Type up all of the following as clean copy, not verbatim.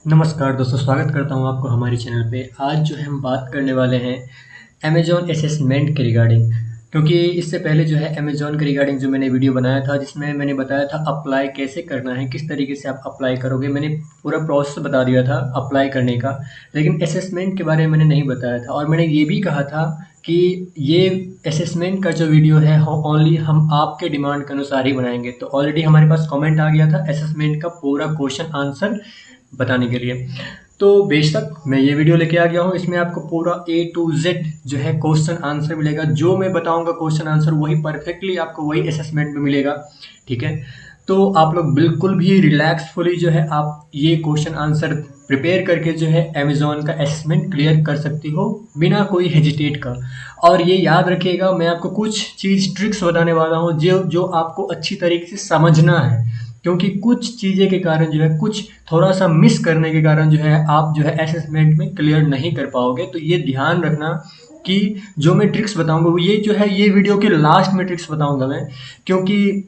नमस्कार दोस्तों, स्वागत करता हूँ आपको हमारे चैनल पे। आज जो है हम बात करने वाले हैं अमेज़न असेसमेंट के रिगार्डिंग, क्योंकि इससे पहले जो है अमेज़न के रिगार्डिंग जो मैंने वीडियो बनाया था जिसमें मैंने बताया था अप्लाई कैसे करना है, किस तरीके से आप अप्लाई करोगे। मैंने पूरा प्रोसेस बता दिया था अप्लाई करने का, लेकिन असेसमेंट के बारे में मैंने नहीं बताया था। और मैंने ये भी कहा था कि ये असेसमेंट का जो वीडियो है ओनली हम आपके डिमांड के अनुसार ही बनाएंगे। तो ऑलरेडी हमारे पास कमेंट आ गया था असेसमेंट का पूरा क्वेश्चन आंसर बताने के लिए। तो बेशक मैं ये वीडियो लेके आ गया हूँ, इसमें आपको पूरा A to Z जो है क्वेश्चन आंसर मिलेगा। जो मैं बताऊंगा क्वेश्चन आंसर वही परफेक्टली आपको वही असेसमेंट में मिलेगा, ठीक है। तो आप लोग बिल्कुल भी रिलैक्सफुली जो है आप ये क्वेश्चन आंसर प्रिपेयर करके जो है अमेज़न का असेसमेंट क्लियर कर सकती हो बिना कोई हेजिटेट का। और ये याद रखिएगा, मैं आपको कुछ चीज़ ट्रिक्स बताने वाला हूँ जो जो आपको अच्छी तरीके से समझना है, क्योंकि कुछ चीज़ें के कारण जो है कुछ थोड़ा सा मिस करने के कारण जो है आप जो है असेसमेंट में क्लियर नहीं कर पाओगे। तो ये ध्यान रखना कि जो मैं ट्रिक्स बताऊंगा वो ये जो है ये वीडियो के लास्ट में ट्रिक्स बताऊंगा मैं, क्योंकि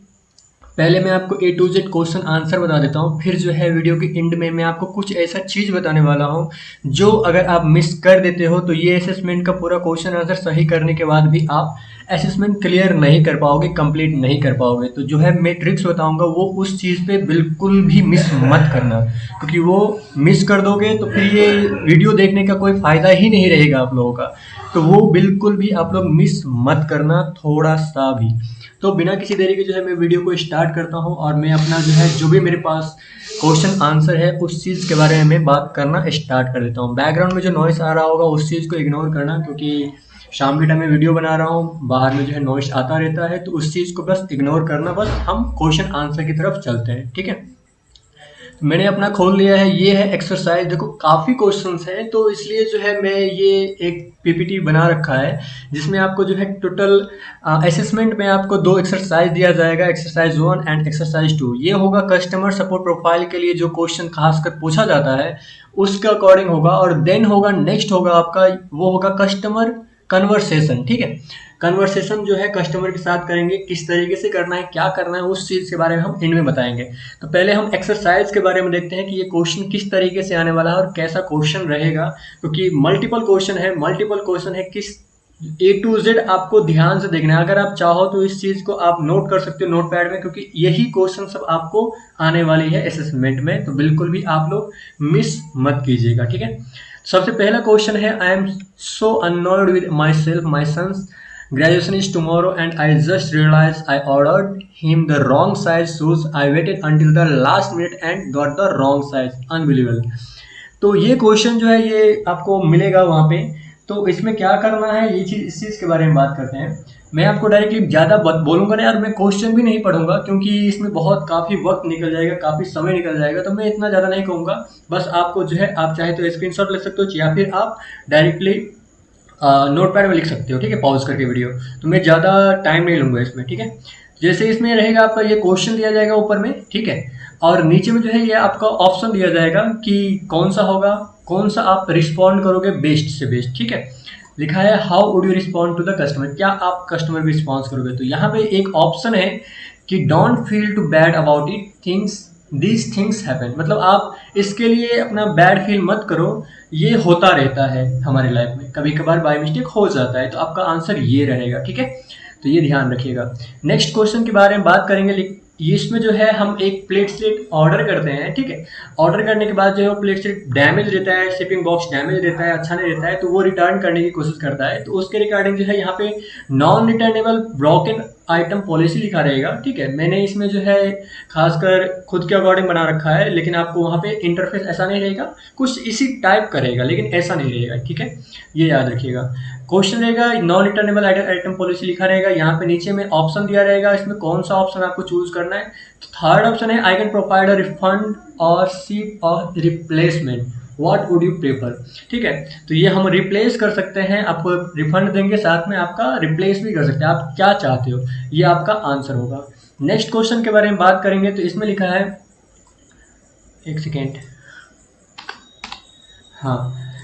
पहले मैं आपको A to Z question answer बता देता हूँ, फिर जो है वीडियो के एंड में मैं आपको कुछ ऐसा चीज़ बताने वाला हूँ जो अगर आप मिस कर देते हो तो ये असेसमेंट का पूरा क्वेश्चन आंसर सही करने के बाद भी आप असेसमेंट क्लियर नहीं कर पाओगे, कंप्लीट नहीं कर पाओगे। तो जो है मैं ट्रिक्स बताऊंगा वो उस चीज़ पे बिल्कुल भी मिस मत करना, क्योंकि वो मिस कर दोगे तो फिर ये वीडियो देखने का कोई फ़ायदा ही नहीं रहेगा आप लोगों का। तो वो बिल्कुल भी आप लोग मिस मत करना, थोड़ा सा भी। तो बिना किसी देरी के जो है मैं वीडियो को स्टार्ट करता हूँ और मैं अपना जो है जो भी मेरे पास क्वेश्चन आंसर है उस चीज़ के बारे में मैं बात करना स्टार्ट कर देता हूँ। बैकग्राउंड में जो नॉइस आ रहा होगा उस चीज़ को इग्नोर करना, क्योंकि शाम के टाइम में वीडियो बना रहा हूँ, बाहर में जो है नॉइस आता रहता है, तो उस चीज़ को बस इग्नोर करना। बस हम क्वेश्चन आंसर की तरफ चलते हैं, ठीक है। मैंने अपना खोल लिया है, ये है एक्सरसाइज। देखो काफ़ी क्वेश्चंस हैं, तो इसलिए जो है मैं ये एक पीपीटी बना रखा है जिसमें आपको जो है टोटल असेसमेंट में आपको दो एक्सरसाइज दिया जाएगा, एक्सरसाइज 1 एंड एक्सरसाइज 2। ये होगा कस्टमर सपोर्ट प्रोफाइल के लिए जो क्वेश्चन खासकर पूछा जाता है उसके अकॉर्डिंग होगा। और देन होगा नेक्स्ट होगा आपका, वो होगा कस्टमर कन्वर्सेशन, ठीक है। कन्वर्सेशन जो है कस्टमर के साथ करेंगे, किस तरीके से करना है, क्या करना है, उस चीज़ के बारे में हम एंड में बताएंगे। तो पहले हम एक्सरसाइज के बारे में देखते हैं कि ये क्वेश्चन किस तरीके से आने वाला है और कैसा क्वेश्चन रहेगा, क्योंकि मल्टीपल क्वेश्चन है। किस A to Z आपको ध्यान से देखना है। अगर आप चाहो तो इस चीज़ को आप नोट कर सकते हो नोट पैड में, क्योंकि यही क्वेश्चन सब आपको आने वाली है असेसमेंट में। तो बिल्कुल भी आप लोग मिस मत कीजिएगा, ठीक है। सबसे पहला क्वेश्चन है, I am so annoyed with my self, my sons graduation is tomorrow and I just realized I ordered him the wrong size shoes. I waited until the last minute and got the wrong size. Unbelievable. तो ये question जो है ये आपको मिलेगा वहाँ पे। तो इसमें क्या करना है, ये चीज़ इस चीज़ के बारे में बात करते हैं। मैं आपको डायरेक्टली ज़्यादा बोलूँगा ना यार, मैं क्वेश्चन भी नहीं पढ़ूंगा क्योंकि इसमें बहुत काफ़ी वक्त निकल जाएगा, काफ़ी समय निकल जाएगा। तो मैं इतना ज़्यादा नहीं कहूँगा, बस आपको जो है आप चाहे तो स्क्रीनशॉट ले सकते हो या फिर आप डायरेक्टली नोट पैड में लिख सकते हो, ठीक है, पॉज करके वीडियो। तो मैं ज़्यादा टाइम नहीं लूँगा इसमें, ठीक है। जैसे इसमें रहेगा आपका ये क्वेश्चन दिया जाएगा ऊपर में, ठीक है, और नीचे में जो है ये आपका ऑप्शन दिया जाएगा कि कौन सा होगा, कौन सा आप रिस्पॉन्ड करोगे बेस्ट से बेस्ट, ठीक है। लिखा है how would you respond to the customer, क्या आप कस्टमर को रिस्पॉन्स करोगे। तो यहाँ पे एक ऑप्शन है कि don't feel too bad about it, things these things happen, मतलब आप इसके लिए अपना बैड फील मत करो, ये होता रहता है हमारे लाइफ में, कभी कभार बाय मिस्टेक हो जाता है। तो आपका आंसर ये रहेगा, ठीक है। तो ये ध्यान रखिएगा। नेक्स्ट क्वेश्चन के बारे में बात करेंगे। इसमें जो है हम एक प्लेट स्लिप ऑर्डर करते हैं, ठीक है। ऑर्डर करने के बाद जो है वो प्लेट स्लिप डैमेज रहता है, शिपिंग बॉक्स डैमेज रहता है, अच्छा नहीं रहता है, तो वो रिटर्न करने की कोशिश करता है। तो उसके रिगार्डिंग जो है यहाँ पे non returnable broken item policy लिखा रहेगा, ठीक है। मैंने इसमें जो है खासकर खुद के अकॉर्डिंग बना रखा है, लेकिन आपको वहाँ पे इंटरफेस ऐसा नहीं रहेगा, कुछ इसी टाइप का रहेगा लेकिन ऐसा नहीं रहेगा, ठीक है। ये याद रखिएगा। क्वेश्चन रहेगा नॉन रिटर्नेबल आइटम पॉलिसी लिखा रहेगा, यहाँ पे नीचे में ऑप्शन दिया रहेगा, इसमें कौन सा ऑप्शन आपको चूज करना है। तो थर्ड ऑप्शन है I can provide a refund और सीप और replacement, what would you prefer, ठीक है। तो ये हम रिप्लेस कर सकते हैं, आपको रिफंड देंगे, साथ में आपका रिप्लेस भी कर सकते हैं, आप क्या चाहते हो, ये आपका आंसर होगा। नेक्स्ट क्वेश्चन के बारे में बात करेंगे। तो इसमें लिखा है, एक सेकेंड, हाँ,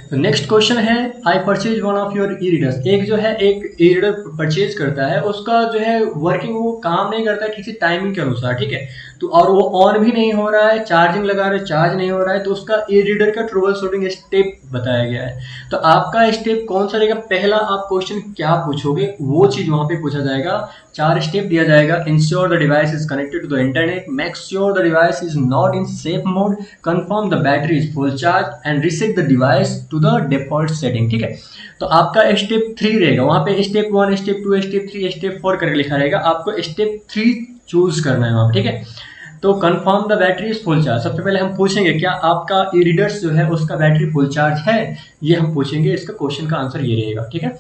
तो नेक्स्ट क्वेश्चन है, I purchase one of your E readers. एक जो है एक ई रीडर परचेज करता है, उसका जो है वर्किंग वो काम नहीं करता है ठीक से टाइमिंग के अनुसार, ठीक है। तो और वो ऑन भी नहीं हो रहा है, चार्जिंग लगा रहे चार्ज नहीं हो रहा है, तो उसका ई रीडर का ट्रबल शूटिंग स्टेप बताया गया है। तो आपका स्टेप कौन सा रहेगा? पहला आप क्वेश्चन क्या पूछोगे वो चीज वहां पे पूछा जाएगा। 4 स्टेप दिया जाएगा। Ensure the device is connected to the internet, make sure the device is not in safe mode, confirm the battery is full charge and reset the device to the default setting, ठीक है। तो आपका step 3 रहेगा, वहां पे step 1, step 2, step 3, step 4 करके लिखा रहेगा। आपको स्टेप 3 चूज करना है वहां पे, ठीक है। तो confirm the battery is full charge, सबसे पहले हम पूछेंगे क्या आपका ई रीडर्स जो है उसका बैटरी फुल चार्ज है, ये हम पूछेंगे। इसका क्वेश्चन का आंसर ये रहेगा, ठीक है।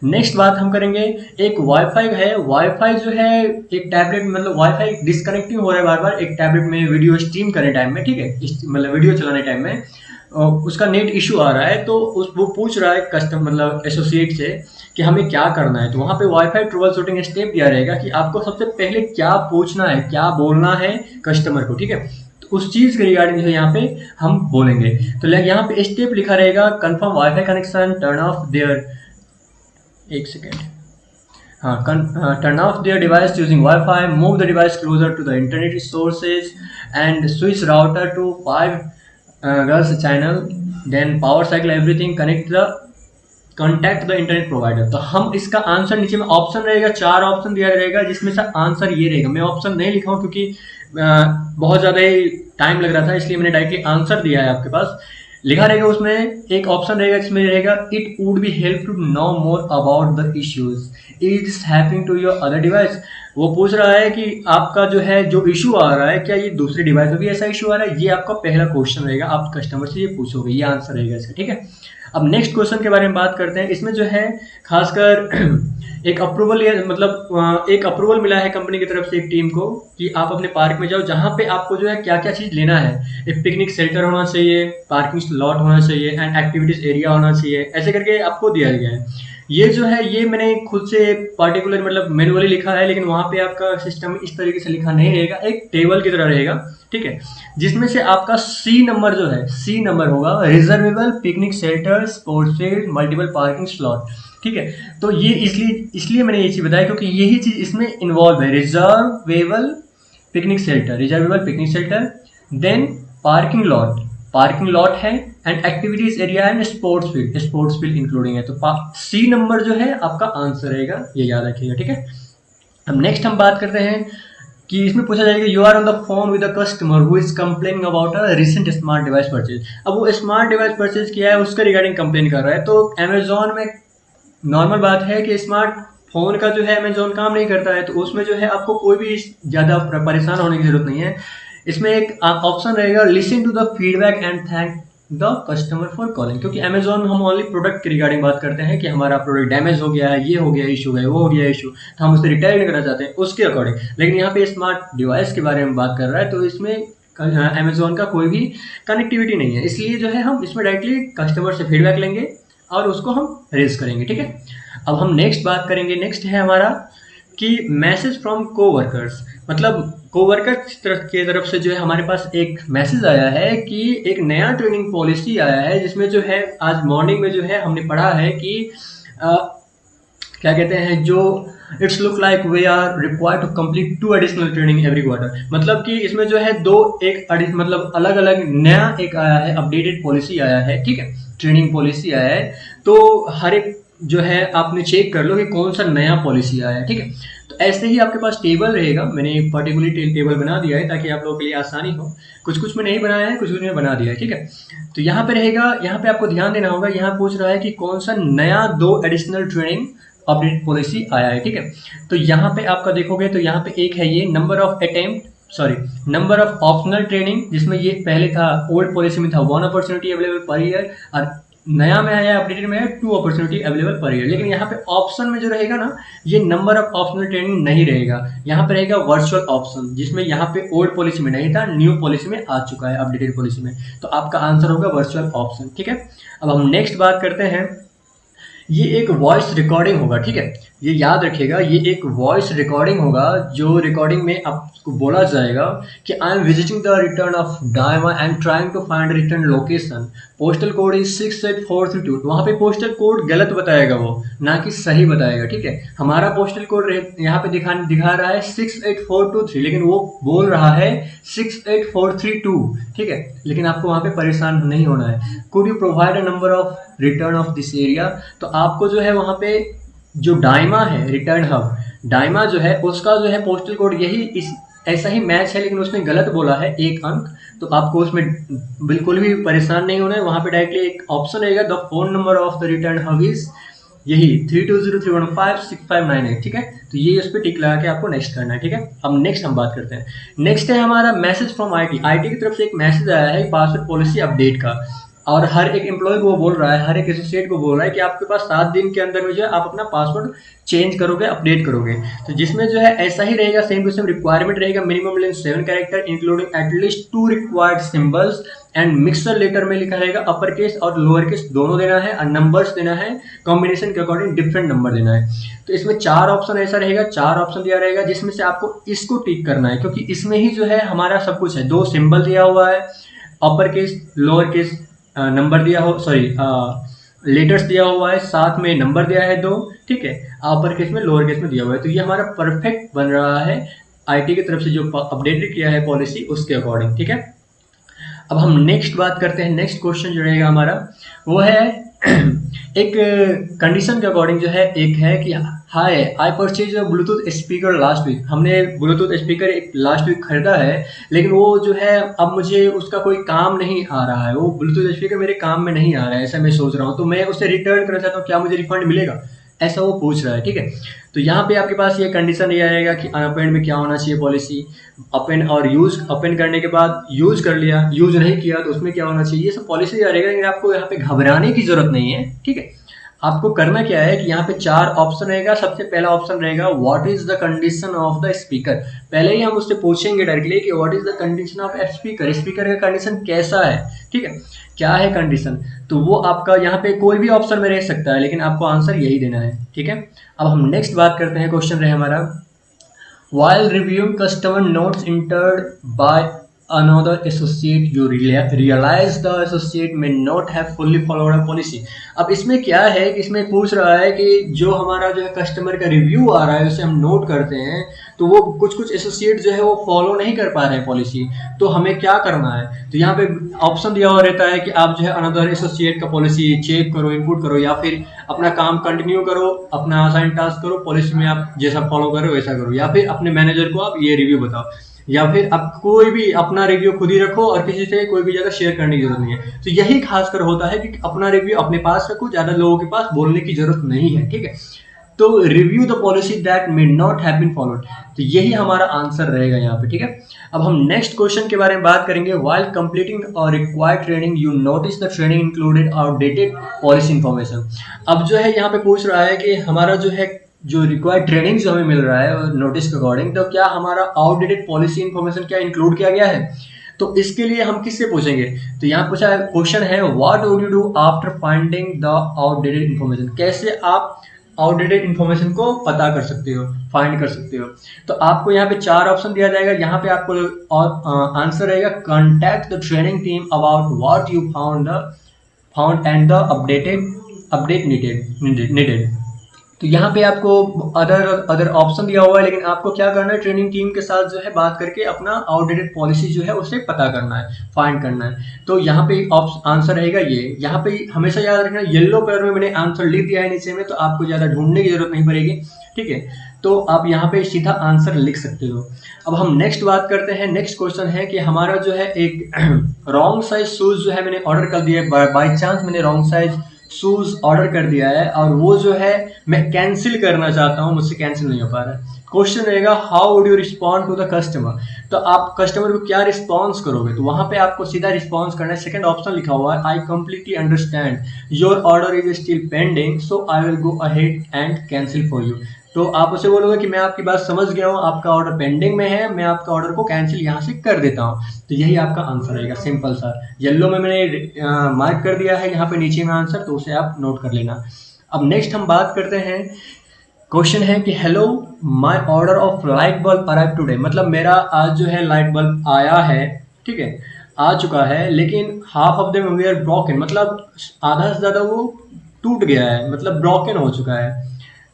नेक्स्ट बात हम करेंगे, एक वाईफाई है, वाईफाई जो है एक टैबलेट, मतलब वाईफाई डिस्कनेक्टिंग हो रहा है बार बार एक टैबलेट में वीडियो स्ट्रीम करने टाइम में, ठीक है, मतलब वीडियो चलाने टाइम में उसका नेट इशू आ रहा है। तो वो पूछ रहा है कस्टम मतलब एसोसिएट से कि हमें क्या करना है। तो वहाँ पे वाईफाई ट्रबल शूटिंग स्टेप दिया रहेगा कि आपको सबसे पहले क्या पूछना है, क्या बोलना है कस्टमर को, ठीक है। तो उस चीज के रिगार्डिंग जो है यहाँ पे हम बोलेंगे। तो यहाँ पे स्टेप लिखा रहेगा, confirm wifi connection, turn off their, एक सेकेंड, हाँ, turn off their device using wifi, move the device closer to the internet sources and switch router to 5 girls channel, then power cycle everything, contact the internet provider. तो हम इसका answer नीचे में option रहेगा, 4 option दिया रहेगा जिसमें से आंसर ये रहेगा। मैं ऑप्शन नहीं लिखा हूँ क्योंकि बहुत ज़्यादा ही टाइम लग रहा था, इसलिए मैंने डायरेक्टली आंसर दिया है आपके पास। लिखा रहेगा उसमें एक ऑप्शन रहेगा जिसमें रहेगा it would be help to know more about the issues is happening to your other device. वो पूछ रहा है कि आपका जो है जो इशू आ रहा है क्या ये दूसरे डिवाइस में भी ऐसा इशू आ रहा है, ये आपका पहला क्वेश्चन रहेगा। आप कस्टमर से ये पूछोगे, ये आंसर रहेगा इसका, ठीक है। अब नेक्स्ट क्वेश्चन के बारे में बात करते हैं। इसमें जो है खासकर एक अप्रूवल, मतलब एक अप्रूवल मिला है कंपनी की तरफ से एक टीम को कि आप अपने पार्क में जाओ जहाँ पे आपको जो है क्या क्या चीज़ लेना है। एक पिकनिक शेल्टर होना चाहिए, पार्किंग स्लॉट होना चाहिए एंड एक्टिविटीज एरिया होना चाहिए, ऐसे करके आपको दिया गया है। ये जो है ये मैंने खुद से पर्टिकुलर मतलब मैनुअली लिखा है, लेकिन वहाँ पे आपका सिस्टम इस तरीके से लिखा नहीं रहेगा, एक टेबल की तरह रहेगा, ठीक है। जिसमें से आपका सी नंबर जो है, सी नंबर होगा reservable picnic shelter, sports field, multiple parking slot, ठीक है। तो ये इसलिए मैंने ये चीज़ बताया क्योंकि यही चीज़ इसमें इन्वॉल्व है। Reservable picnic shelter, reservable picnic shelter, then parking lot है and activities area and sports field including है। तो सी नंबर जो है आपका आंसर रहेगा, ये याद रखिएगा, ठीक है। अब नेक्स्ट हम बात करते हैं कि इसमें पूछा जाएगा you are on the phone with a customer who is complaining about a recent smart device purchase. अब वो स्मार्ट डिवाइस परचेज किया है उसका रिगार्डिंग कंप्लेन कर रहा है। तो अमेजोन में नॉर्मल बात है कि स्मार्ट फोन का जो है अमेजोन काम नहीं करता है, तो उसमें जो है आपको कोई भी ज़्यादा परेशान होने की जरूरत नहीं है। इसमें एक ऑप्शन रहेगा listen to the feedback and thank the customer for calling, क्योंकि अमेजोन हम ओनली प्रोडक्ट के रिगार्डिंग बात करते हैं कि हमारा प्रोडक्ट डैमेज हो गया है, ये हो गया इशू है, वो हो गया इशू, तो हम उसे रिटर्न करना चाहते हैं उसके अकॉर्डिंग। लेकिन यहाँ पे स्मार्ट डिवाइस के बारे में बात कर रहा है, तो इसमें अमेजोन का कोई भी कनेक्टिविटी नहीं है, इसलिए जो है हम इसमें डायरेक्टली कस्टमर से फीडबैक लेंगे और उसको हम रेज करेंगे, ठीक है। अब हम नेक्स्ट बात करेंगे, नेक्स्ट है हमारा कि मैसेज फ्रॉम कोवर्कर्स, मतलब कोवर्कर की तरफ से जो है हमारे पास एक मैसेज आया है कि एक नया ट्रेनिंग पॉलिसी आया है, जिसमें जो है आज मॉर्निंग में जो है हमने पढ़ा है कि क्या कहते हैं, जो it's look like we are required to complete 2 additional training every quarter. मतलब कि इसमें जो है मतलब अलग अलग नया एक आया है, अपडेटेड पॉलिसी आया है, ठीक है, ट्रेनिंग पॉलिसी आया है। तो हर एक जो है आपने चेक कर लो कि कौन सा नया पॉलिसी आया है, ठीक है। तो ऐसे ही आपके पास टेबल रहेगा, मैंने पर्टिकुलरली टेबल बना दिया है ताकि आप लोगों के लिए आसानी हो। कुछ में नहीं बनाया है, कुछ में बना दिया है, ठीक है। तो यहाँ पे रहेगा, यहाँ पे आपको ध्यान देना होगा, यहाँ पूछ रहा है कि कौन सा नया 2 एडिशनल ट्रेनिंग अपडेट पॉलिसी आया है, ठीक है। तो यहाँ पे आपका देखोगे तो यहाँ पे एक है ये नंबर ऑफ ऑप्शनल ट्रेनिंग, जिसमें ये पहले था ओल्ड पॉलिसी में था 1 अपॉर्चुनिटी अवेलेबल पर ईयर, और नया में आया अपडेटेड में है 2 अपॉर्चुनिटी अवेलेबल पर ईयर। लेकिन यहाँ पे ऑप्शन में जो रहेगा ना, ये नंबर ऑफ ऑप्शनल ट्रेनिंग नहीं रहेगा, यहाँ पे रहेगा वर्चुअल ऑप्शन, जिसमें यहाँ पे ओल्ड पॉलिसी में नहीं था, न्यू पॉलिसी में आ चुका है, अपडेटेड पॉलिसी में। तो आपका आंसर होगा वर्चुअल ऑप्शन, ठीक है। अब हम नेक्स्ट बात करते हैं, ये एक वॉइस रिकॉर्डिंग होगा, ठीक है। ये याद रखिएगा, ये एक वॉइस रिकॉर्डिंग होगा, जो रिकॉर्डिंग में आपको बोला जाएगा कि I am visiting the return of डायमा and trying to find return location, postal code is 68432। वहाँ पे पोस्टल कोड गलत बताएगा वो, ना कि सही बताएगा, ठीक है। हमारा पोस्टल कोड यहाँ पे दिखा रहा है 68423, लेकिन वो बोल रहा है 68432, ठीक है। लेकिन आपको वहाँ पे परेशान नहीं होना है। Could you provide a number of return of this area, तो आपको जो है वहाँ पे जो डायमा है, रिटर्न हब डायमा जो है, उसका जो है पोस्टल कोड यही इस ऐसा ही मैच है, लेकिन उसने गलत बोला है 1 अंक। तो आपको उसमें बिल्कुल भी परेशान नहीं होना है। वहाँ पे डायरेक्टली एक ऑप्शन रहेगा, the phone number of the return hub is यही 3203156598, ठीक है। तो ये उस पर टिक लगा के आपको नेक्स्ट करना है, ठीक है। अब नेक्स्ट हम बात करते हैं। नेक्स्ट है हमारा मैसेज फ्रॉम आईटी की तरफ से एक मैसेज आया है पासवर्ड पॉलिसी अपडेट का, और हर एक एम्प्लॉय को बोल रहा है, हर एक एसोसिएट को बोल रहा है कि आपके पास 7 दिन के अंदर में जो है आप अपना पासवर्ड चेंज करोगे, अपडेट करोगे। तो जिसमें जो है ऐसा ही रहेगा, सेम टू सेम रिक्वायरमेंट रहेगा, minimum length 7 character including at least 2 required symbols and mixer letter में लिखा रहेगा अपर केस और लोअर केस दोनों देना है, और नंबर्स देना है कॉम्बिनेशन के अकॉर्डिंग, डिफरेंट नंबर देना है। तो इसमें 4 ऑप्शन ऐसा रहेगा, 4 ऑप्शन दिया रहेगा, जिसमें से आपको इसको टिक करना है, क्योंकि इसमें ही जो है हमारा सब कुछ है। 2 सिंबल दिया हुआ है, upper case lower case number दिया हो, सॉरी लेटर्स दिया हुआ है, साथ में नंबर दिया है 2, ठीक है। अपर केस में लोअर केस में दिया हुआ है। तो ये हमारा परफेक्ट बन रहा है आईटी की तरफ से जो अपडेट किया है पॉलिसी, उसके अकॉर्डिंग, ठीक है। अब हम नेक्स्ट बात करते हैं। नेक्स्ट क्वेश्चन जो रहेगा हमारा वो है एक कंडीशन के अकॉर्डिंग जो है, एक है कि hi I purchase Bluetooth speaker last week. हमने ब्लूटूथ स्पीकर एक लास्ट वीक खरीदा है, लेकिन वो जो है अब मुझे उसका कोई काम नहीं आ रहा है, वो ब्लूटूथ स्पीकर मेरे काम में नहीं आ रहा है, ऐसा मैं सोच रहा हूँ। तो मैं उसे रिटर्न करना चाहता हूँ, क्या मुझे रिफंड मिलेगा, ऐसा वो पूछ रहा है, ठीक है। तो यहाँ पे आपके पास ये कंडीशन ये आएगा कि अनअपेंड में क्या होना चाहिए पॉलिसी, अपेंड और यूज, अपेंड करने के बाद यूज कर लिया, यूज नहीं किया तो उसमें क्या होना चाहिए, ये सब पॉलिसी रहेगा। लेकिन आपको यहाँ पे घबराने की जरूरत नहीं है, ठीक है। आपको करना क्या है कि यहाँ पे 4 ऑप्शन रहेगा। सबसे पहला ऑप्शन रहेगा what is the condition of the speaker. पहले ही हम उससे पूछेंगे डायरेक्टली कि what is the condition of speaker, speaker का कंडीशन कैसा है, ठीक है, क्या है कंडीशन। तो वो आपका यहाँ पे कोई भी ऑप्शन में रह सकता है, लेकिन आपको आंसर यही देना है, ठीक है। अब हम नेक्स्ट बात करते हैं। क्वेश्चन रहे हमारा, while reviewing customer notes entered by another associate, you realize the associate may not have fully followed a policy। अब इसमें क्या है कि इसमें पूछ रहा है कि जो हमारा जो है कस्टमर का रिव्यू आ रहा है, उसे हम नोट करते हैं, तो वो कुछ एसोसिएट जो है वो फॉलो नहीं कर पा रहे हैं पॉलिसी, तो हमें क्या करना है। तो यहाँ पे ऑप्शन दिया हुआ रहता है कि आप जो है अनदर एसोसिएट का पॉलिसी चेक करो, इनपुट करो, या फिर अपना काम कंटिन्यू करो, अपना असाइन टास्क करो, पॉलिसी में आप जैसा फॉलो कर रहे हो वैसा करो, या फिर अपने मैनेजर को आप ये रिव्यू बताओ, या फिर आप कोई भी अपना रिव्यू खुद ही रखो और किसी से कोई भी ज़्यादा शेयर करने की जरूरत नहीं है। तो यही खासकर होता है कि अपना रिव्यू अपने पास रखो, ज़्यादा लोगों के पास बोलने की जरूरत नहीं है, ठीक है। तो review the policy that may not have been followed, तो यही हमारा आंसर रहेगा यहाँ पे, ठीक है। अब हम नेक्स्ट क्वेश्चन के बारे में बात करेंगे। व्हाइल कंप्लीटिंग और required training you notice the training included outdated policy information. अब जो है यहाँ पे पूछ रहा है कि हमारा जो है जो रिक्वायर्ड ट्रेनिंग जो हमें मिल रहा है नोटिस के अकॉर्डिंग, तो क्या हमारा आउटडेटेड पॉलिसी इन्फॉर्मेशन क्या इंक्लूड किया गया है। तो इसके लिए हम किससे पूछेंगे, तो यहाँ पूछा क्वेश्चन है what would you do after finding the outdated information, कैसे आप आउटडेटेड इन्फॉर्मेशन को पता कर सकते हो, फाइंड कर सकते हो। तो आपको यहाँ पे 4 ऑप्शन दिया जाएगा। यहाँ पे आपको और आंसर रहेगा contact the training team about what you found and the update needed. तो यहाँ पे आपको अदर ऑप्शन दिया हुआ है, लेकिन आपको क्या करना है, ट्रेनिंग टीम के साथ जो है बात करके अपना आउटडेटेड पॉलिसी जो है उसे पता करना है, फाइंड करना है। तो यहाँ पे आंसर रहेगा ये। यहाँ पे हमेशा याद रखना, येलो कलर में मैंने आंसर लिख दिया है नीचे में, तो आपको ज़्यादा ढूंढने की जरूरत नहीं पड़ेगी, ठीक है। तो आप यहाँ पे सीधा आंसर लिख सकते हो। अब हम नेक्स्ट बात करते हैं। नेक्स्ट क्वेश्चन है कि हमारा जो है एक रॉन्ग साइज शूज जो है मैंने ऑर्डर कर दिया है, बाई चांस मैंने रॉन्ग साइज शूज ऑर्डर कर दिया है, और वो जो है मैं कैंसिल करना चाहता हूँ, मुझसे कैंसिल नहीं हो पा रहा है। क्वेश्चन रहेगा how would you respond to the customer, तो आप कस्टमर को क्या रिस्पॉन्स करोगे। तो वहां पे आपको सीधा रिस्पॉन्स करना है। सेकंड ऑप्शन लिखा हुआ है I completely understand your order is still pending so I will go ahead and cancel for you. तो आप उसे बोलोगे कि मैं आपकी बात समझ गया हूँ, आपका ऑर्डर पेंडिंग में है, मैं आपका ऑर्डर को कैंसिल यहाँ से कर देता हूँ। तो यही आपका आंसर रहेगा, सिंपल सा। येलो में मैंने मार्क कर दिया है यहाँ पे नीचे में आंसर, तो उसे आप नोट कर लेना। अब नेक्स्ट हम बात करते हैं क्वेश्चन है कि hello, my order of light bulb arrive today, मतलब मेरा आज जो है लाइट बल्ब आया है, ठीक है, आ चुका है, लेकिन half of them they are broken, मतलब आधा से ज़्यादा वो टूट गया है, मतलब ब्रोकन हो चुका है।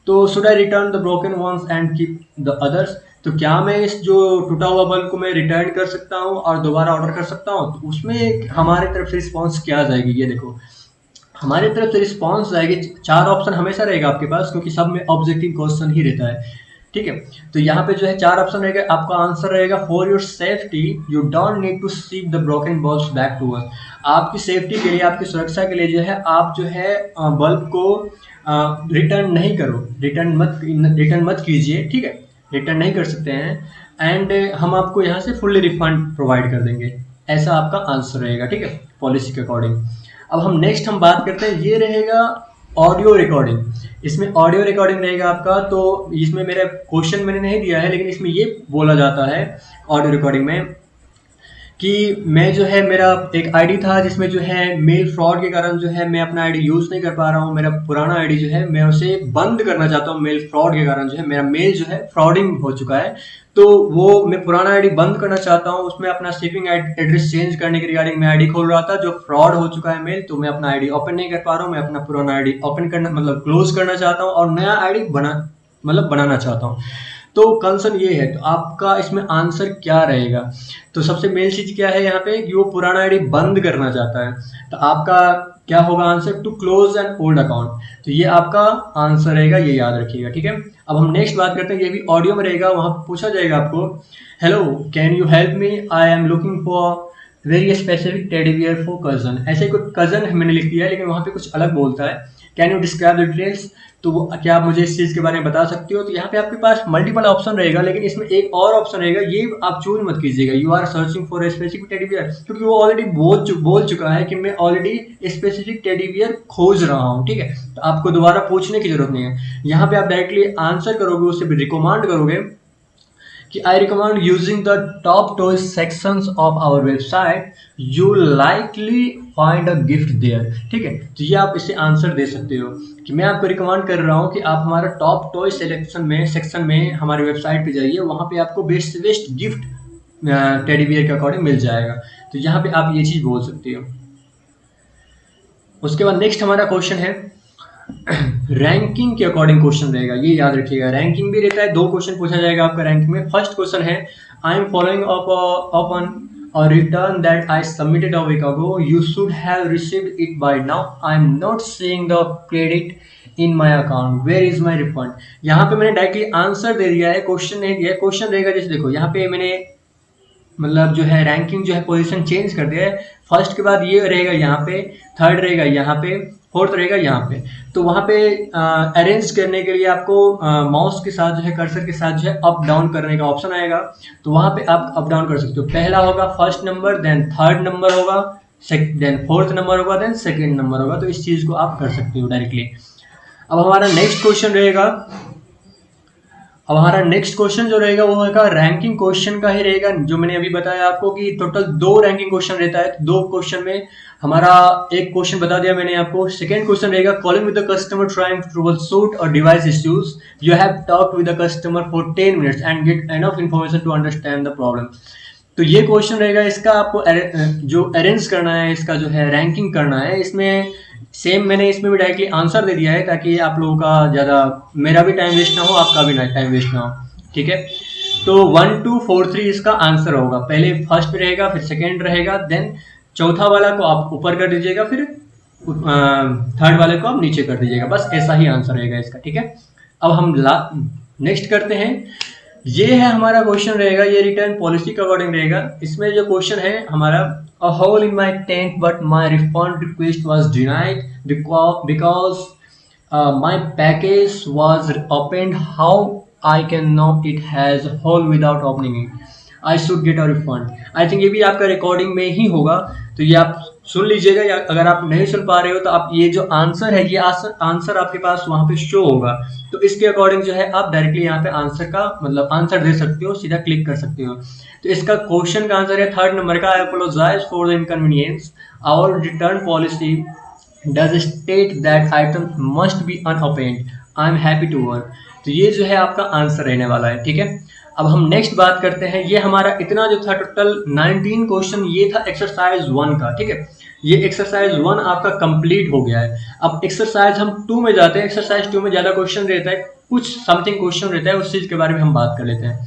तो should I return the broken ones and keep the others, तो क्या मैं इस जो टूटा हुआ बल्ब को मैं रिटर्न कर सकता हूँ और दोबारा ऑर्डर कर सकता हूँ? तो उसमें हमारी तरफ से रिस्पॉन्स क्या जाएगी, ये देखो, हमारी तरफ से रिस्पॉन्स आएगी, चार ऑप्शन हमेशा रहेगा आपके पास, क्योंकि सब में ऑब्जेक्टिव क्वेश्चन ही रहता है, ठीक है। तो यहाँ पे जो है चार ऑप्शन रहेगा, आपका आंसर रहेगा for your safety you don't need to ship the broken bulbs back to us, आपकी सेफ्टी के लिए, आपकी सुरक्षा के लिए जो है आप जो है बल्ब को रिटर्न नहीं करो, रिटर्न मत कीजिए, ठीक है, रिटर्न नहीं कर सकते हैं, एंड हम आपको यहाँ से फुल्ली रिफंड प्रोवाइड कर देंगे, ऐसा आपका आंसर रहेगा, ठीक है, पॉलिसी के अकॉर्डिंग। अब हम बात करते हैं, ये रहेगा ऑडियो रिकॉर्डिंग, इसमें ऑडियो रिकॉर्डिंग रहेगा आपका। तो इसमें मेरा क्वेश्चन मैंने नहीं दिया है, लेकिन इसमें ये बोला जाता है ऑडियो रिकॉर्डिंग में कि मैं जो है, मेरा एक आईडी था जिसमें जो है मेल फ्रॉड के कारण जो है मैं अपना आईडी यूज़ नहीं कर पा रहा हूँ, मेरा पुराना आईडी जो है मैं उसे बंद करना चाहता हूँ, मेल फ्रॉड के कारण जो है मेरा मेल जो है फ्रॉडिंग हो चुका है, तो वो मैं पुराना आईडी बंद करना चाहता हूँ, उसमें अपना शिपिंग एड्रेस चेंज करने के रिगार्डिंग मैं आईडी खोल रहा था, जो फ्रॉड हो चुका है मेल, तो मैं अपना आईडी ओपन नहीं कर पा रहा हूँ, मैं अपना पुराना आईडी ओपन करना मतलब क्लोज करना चाहता हूँ और नया आईडी बनाना चाहता हूँ। तो कंसर्न ये है, तो आपका इसमें आंसर क्या रहेगा? तो सबसे मेन चीज क्या है यहाँ पे कि वो पुराना आईडी बंद करना चाहता है, तो आपका क्या होगा answer? To close an old account, तो ये आपका आंसर रहेगा, ये याद रखिएगा, ठीक है। अब हम नेक्स्ट बात करते हैं, ये भी ऑडियो में रहेगा, वहां पूछा जाएगा आपको, hello can you help me, I am looking for very specific teddy beer for cousin, ऐसे कोई कजन मैंने लिख दिया है, लेकिन वहां पे कुछ अलग बोलता है, can you describe the details, तो क्या आप मुझे इस चीज़ के बारे में बता सकते हो? तो यहाँ पे आपके पास मल्टीपल ऑप्शन रहेगा, लेकिन इसमें एक और ऑप्शन रहेगा, ये आप चूज मत कीजिएगा, you are searching for a specific teddy bear, क्योंकि वो ऑलरेडी बोल चुका है कि मैं ऑलरेडी स्पेसिफिक टेडी बियर खोज रहा हूँ, ठीक है, तो आपको दोबारा पूछने की जरूरत नहीं है, यहाँ पे आप डायरेक्टली आंसर करोगे, उससे भी रिकमेंड करोगे कि I recommend using the top toys sections of our website. You likely find a gift there. ठीक है, तो ये आप इसे आंसर दे सकते हो कि मैं आपको रिकमेंड कर रहा हूँ कि आप हमारा टॉप टॉय सेक्शन में हमारी वेबसाइट पे जाइए, वहाँ पे आपको बेस्ट से बेस्ट गिफ्ट टेडी बियर के अकॉर्डिंग मिल जाएगा, तो यहाँ पे आप ये चीज़ बोल सकते हो। उसके बाद नेक्स्ट हमारा क्वेश्चन है रैंकिंग के अकॉर्डिंग क्वेश्चन रहेगा, ये याद रखिएगा, रैंकिंग भी रहता है, दो क्वेश्चन पूछा जाएगा आपका रैंकिंग में। फर्स्ट क्वेश्चन है, I am following up a return that I submitted a week ago. You should have received it by now. I am not seeing the credit in my account. Where is my refund? यहाँ पे मैंने directly answer दे दिया है, question नहीं दिया है। Question रहेगा जैसे देखो, यहाँ पे मैंने मतलब जो है रैंकिंग जो है पोजीशन चेंज कर दिया है, फर्स्ट के बाद ये रहेगा यहाँ पे, थर्ड रहेगा यहाँ पे, फोर्थ रहेगा यहाँ पे, तो वहाँ पे अरेंज करने के लिए आपको माउस के साथ जो है, कर्सर के साथ जो है अप डाउन करने का ऑप्शन आएगा, तो वहाँ पे आप अप डाउन कर सकते हो, पहला होगा first number, then third number होगा, देन फोर्थ नंबर होगा, देन सेकेंड नंबर होगा, तो इस चीज़ को आप कर सकते हो डायरेक्टली। अब हमारा नेक्स्ट क्वेश्चन रहेगा, अब हमारा नेक्स्ट क्वेश्चन जो रहेगा वो होगा रैंकिंग क्वेश्चन का ही रहेगा, जो मैंने अभी बताया आपको कि टोटल दो रैंकिंग क्वेश्चन रहता है, दो क्वेश्चन में हमारा एक क्वेश्चन बता दिया मैंने आपको। सेकंड क्वेश्चन रहेगा, calling with the customer trying to troubleshoot और device issues, you have talked with the customer for 10 minutes and get enough information to understand the problem. तो ये क्वेश्चन रहेगा, इसका आपको जो अरेंज करना है, इसका जो है रैंकिंग करना है, इसमें सेम मैंने इसमें भी डायरेक्टली आंसर दे दिया है, ताकि आप लोगों का ज़्यादा, मेरा भी टाइम वेस्ट ना हो, आपका भी टाइम वेस्ट ना हो, ठीक है। तो 1 2 4 3 इसका आंसर होगा, पहले फर्स्ट रहेगा, फिर सेकेंड रहेगा, देन चौथा वाला को आप ऊपर कर दीजिएगा, फिर थर्ड वाले को आप नीचे कर दीजिएगा, बस ऐसा ही आंसर रहेगा इसका, ठीक है। अब हम नेक्स्ट करते हैं, ये है हमारा क्वेश्चन रहेगा, ये रिटर्न पॉलिसी के अकॉर्डिंग रहेगा। इसमें जो क्वेश्चन है हमारा, a hole in my tent but my refund request was denied because my package was opened. How I can know it has a hole without opening it? I should get a refund. I think ये भी आपका recording में ही होगा, तो ये आप सुन लीजिएगा, या अगर आप नहीं सुन पा रहे हो तो आप ये जो आंसर है, ये आंसर आपके पास वहाँ पे शो होगा, तो इसके अकॉर्डिंग जो है आप डायरेक्टली यहाँ पे आंसर का मतलब आंसर दे सकते हो, सीधा क्लिक कर सकते हो। तो इसका क्वेश्चन का आंसर है थर्ड नंबर का, I apologise for the inconvenience, our return policy does state that item must be unopened I am happy to work. तो ये जो है आपका आंसर रहने वाला है, ठीक है। अब हम नेक्स्ट बात करते हैं। ये हमारा इतना जो था टोटल 19 क्वेश्चन, ये था एक्सरसाइज 1 का, ठीक है। ये एक्सरसाइज 1 आपका कंप्लीट हो गया है। अब एक्सरसाइज हम 2 में जाते हैं। एक्सरसाइज 2 में ज़्यादा क्वेश्चन रहता है, कुछ समथिंग क्वेश्चन रहता है, उस चीज़ के बारे में हम बात कर लेते हैं।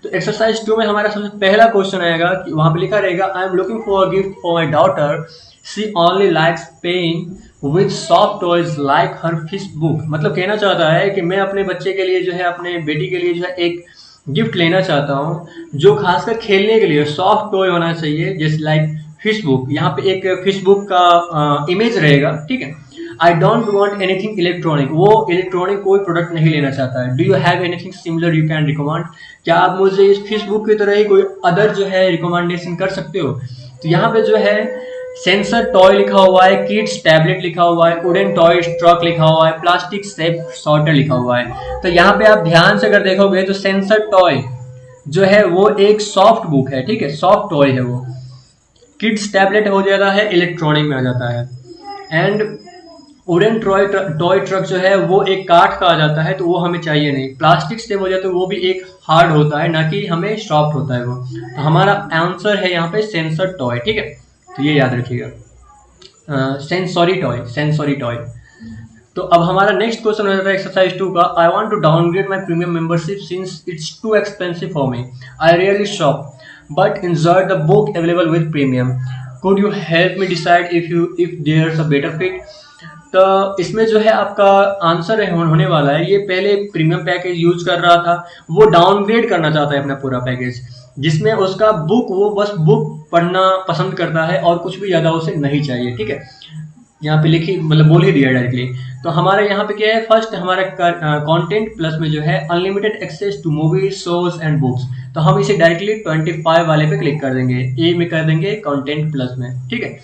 तो एक्सरसाइज 2 में हमारा सबसे पहला क्वेश्चन आएगा कि वहाँ पे लिखा रहेगा, I am looking for a gift for my daughter, she only likes paying with soft toys like her fish book. मतलब कहना चाहता है कि मैं अपने बच्चे के लिए जो है, अपने बेटी के लिए जो है एक गिफ्ट लेना चाहता हूँ, जो खासकर खेलने के लिए सॉफ्ट टॉय होना चाहिए, जैसे लाइक फिश बुक। यहाँ पे एक फिश बुक का इमेज रहेगा, ठीक है। I don't want anything electronic, वो इलेक्ट्रॉनिक कोई प्रोडक्ट नहीं लेना चाहता है। Do you have anything similar you can recommend, क्या आप मुझे इस फिश बुक की तरह ही कोई अदर जो है रिकमेंडेशन कर सकते हो। तो यहाँ पे जो है सेंसर टॉय लिखा हुआ है, किड्स टैबलेट लिखा हुआ है, वुडन टॉय ट्रक लिखा हुआ है, प्लास्टिक सेफ सॉर्टर लिखा हुआ है। तो यहाँ पे आप ध्यान से अगर देखोगे तो सेंसर टॉय जो है वो एक सॉफ्ट बुक है, ठीक है, सॉफ्ट टॉय है वो। किड्स टैबलेट हो जाता है, इलेक्ट्रॉनिक में आ जाता है। एंड वुडन टॉय ट्रक जो है वो एक काठ का आ जाता है, तो वो हमें चाहिए नहीं। प्लास्टिक से हो जाता है, वो भी एक हार्ड होता है, ना कि हमें सॉफ्ट होता है वो। तो हमारा आंसर है यहाँ पे सेंसर टॉय, ठीक है। तो ये याद रखिएगा, सेंसरी टॉय, सेंसरी टॉय। तो अब हमारा नेक्स्ट क्वेश्चन हो जाता है एक्सरसाइज 2 का, I want to downgrade my premium membership since it's too expensive for me, I really shop but enjoy the book available with premium, could you help me decide if there's a better fit। तो इसमें जो है आपका answer होने वाला है, ये पहले प्रीमियम पैकेज यूज कर रहा था, वो डाउनग्रेड करना चाहता है अपना पूरा पैकेज, जिसमें उसका बुक, वो बस बुक पढ़ना पसंद करता है और कुछ भी ज़्यादा उसे नहीं चाहिए, ठीक है। यहाँ पे लिखी मतलब बोल ही दिया डायरेक्टली। तो हमारे यहाँ पे क्या है, फर्स्ट हमारा कंटेंट प्लस में जो है unlimited access to movies, shows and books. तो हम इसे डायरेक्टली 25 वाले पे क्लिक कर देंगे, ए में कर देंगे कंटेंट प्लस में, ठीक है।